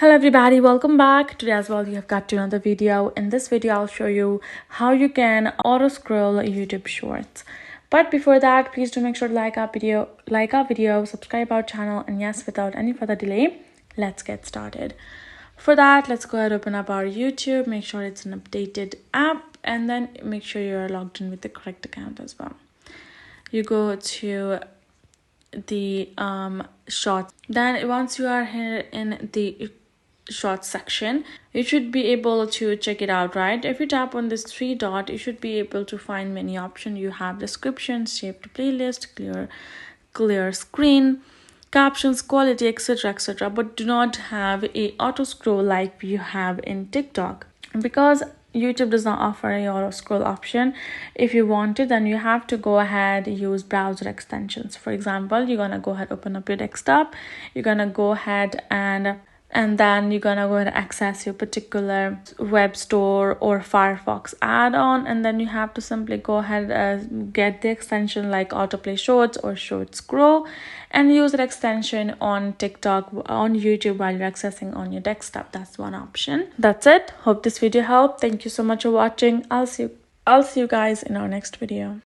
Hello everybody, welcome back. Today as well you have got to another video. In this video I'll show you how you can auto scroll YouTube shorts. But before that, please do make sure to like our video, subscribe our channel, and yes, without any further delay, let's get started. For that, let's go ahead and open up our YouTube, make sure it's an updated app, and then make sure you're logged in with the correct account as well. You go to the shorts. Then once you are here in the shorts section, you should be able to check it out, right? If you tap on this three dot, you should be able to find many options. You have description, saved playlist, clear screen, captions, quality, etc., but do not have a auto scroll like you have in TikTok. Because YouTube does not offer a auto scroll option, if you want it, then you have to go ahead use browser extensions. For example, you're gonna go ahead, open up your desktop, you're gonna go ahead and then you're gonna go ahead and access your particular web store or Firefox add-on, and then you have to simply go ahead and get the extension like autoplay shorts or short scroll and use that extension on TikTok, on YouTube while you're accessing on your desktop. That's one option. That's it. Hope this video helped. Thank you so much for watching. I'll see you guys in our next video.